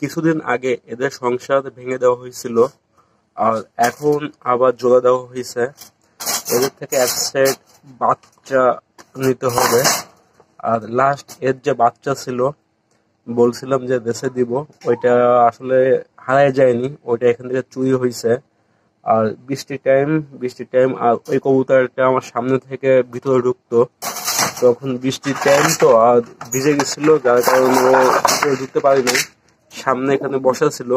কিছুদিন আগে এদের সংসার ভেঙে দেওয়া হয়েছিল, আর এখন আবার জোড়া দেওয়া হয়েছে। এদের থেকে এক সেট বাচ্চা নিতে হবে। আর লাস্ট এর যে বাচ্চা ছিল বলছিলাম যে দেশে দিব, ওইটা আসলে হারায় যায়নি, ওইটা এখান থেকে চুরি হয়েছে। আর বৃষ্টির টাইম আর ওই কবুতরটা আমার সামনে থেকে ভিতরে ঢুকতো, তখন বৃষ্টির টাইম তো আর ভিজে গেছিল, যার কারণে ও ভিতরে ঢুকতে পারি নাই। সামনে এখানে বসা ছিল,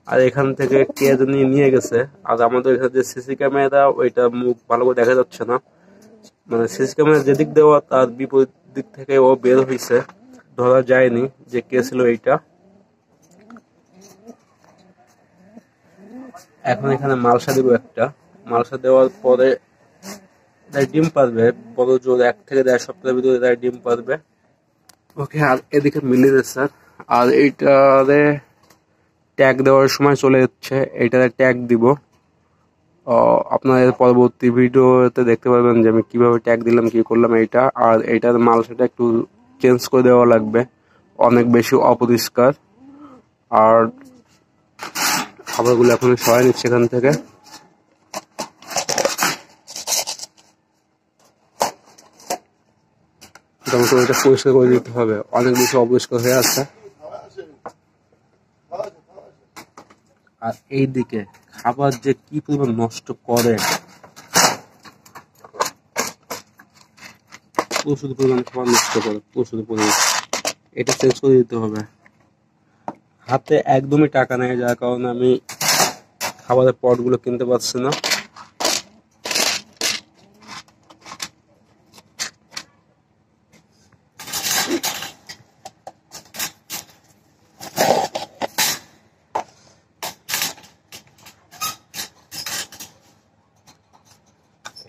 আর এখান থেকে কে জানি নিয়ে গেছে। আর আমাদের এখানে যে সিসি ক্যামেরা, ওইটা মুখ ভালো করে দেখা যাচ্ছে না, মানে সিসি ক্যামেরা যেদিক দেওয়া তার বিপরীত দিক থেকে ও বের হয়েছে, ধরা যায়নি যে কে ছিল এইটা। এখন এখানে মালসা দিব একটা, মালসা দেওয়ার পরে ডিম পারবে, বড় জোর 1 থেকে 1.5 সপ্তাহের ভিতরে ডিম পারবে। ওকে, আর এদিকে মিলিয়ে স্যার, আর এইটারে ট্যাগ দেওয়ার সময় চলে যাচ্ছে, এইটারে ট্যাগ দিব। আপনারা পরবর্তী ভিডিওতে দেখতে পারবেন যে আমি কিভাবে ট্যাগ দিলাম, কি করলাম এইটা। আর এইটার মালসাটা একটু চেঞ্জ করে দেওয়া লাগবে, অনেক বেশি অপরিষ্কার। আর খাবারগুলো এখন সরাই নিচ্ছে এখান থেকে। এটা পরিষ্কার করে দিতে হবে, অনেক বেশি অপরিষ্কার হয়ে আছে। আর এইদিকে খাবার যে কি পরিমাণ নষ্ট করে, প্রচুর পরিমাণ খাবার নষ্ট করে, প্রচুর পরিমাণ। এটা চেঞ্জ করে দিতে হবে। হাতে একদমই টাকা নেই, যার কারণে আমি খাবারের পটগুলো কিনতে পারছি না।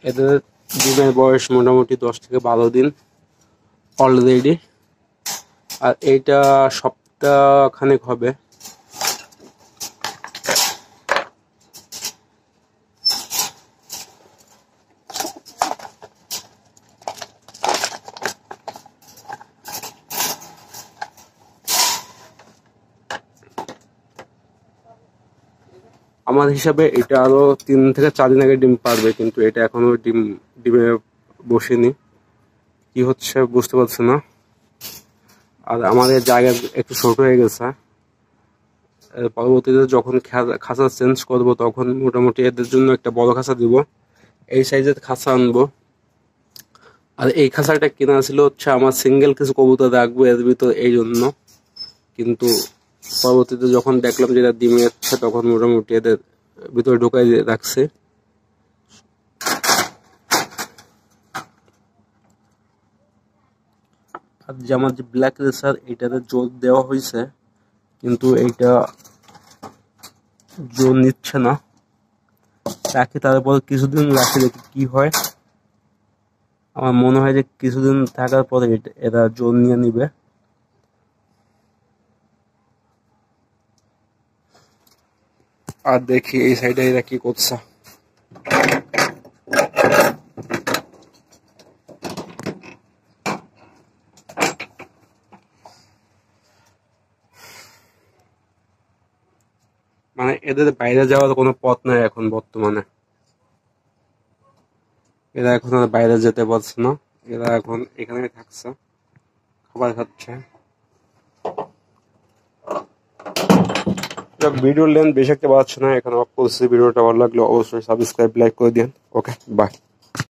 এদের ডিমের বয়স মোটামুটি 10 থেকে 12 দিন অলরেডি, আর এইটা সপ্তাহখানেক হবে। আমার হিসাবে এটা আরো 3 থেকে 4 দিন আগে ডিম পারবে, কিন্তু এটা এখনো ডিমে বসেনি, কি হচ্ছে বুঝতে পারছি না। আর আমাদের জায়গা একটু ছোট হয়ে গেছে, পরবর্তীতে যখন খাঁচা চেঞ্জ করব তখন মোটামুটি এদের জন্য একটা বড় খাঁচা দিব, এই সাইজের খাঁচা আনবো। আর এই খাঁচাটা কেনা ছিল হচ্ছে আমার সিঙ্গেল কিছু কবুতর রাখবো এর ভিতর, এই জন্য। কিন্তু পরবর্তীতে যখন দেখলাম যে এরা ডিমে যাচ্ছে, তখন মোটামুটি এদের ভিতরে ঢোকাই রাখছে। আর যে আমার যে ব্ল্যাক রেসার, এটাতে জোর দেওয়া হয়েছে, কিন্তু এইটা জোর নিচ্ছে না। তাকে তারপর কিছুদিন রাখে দেখি কি হয়। আমার মনে হয় যে কিছুদিন থাকার পরে এরা জোর নিয়ে নিবে। আর দেখি এই সাইডে এরা কি করছে। মানে এদের বাইরে যাওয়ার কোনো পথ নাই এখন বর্তমানে, এরা এখন আর বাইরে যেতে পারছে না, এরা এখন এখানে থাকছে, খাবার খাচ্ছে। ভিডিওর লেন্থ বেশি একটা বাড়ছে না, এখানে অফ করছি। ভিডিওটা ভালো লাগলে অবশ্যই সাবস্ক্রাইব, লাইক করে দিন। ওকে, বাই।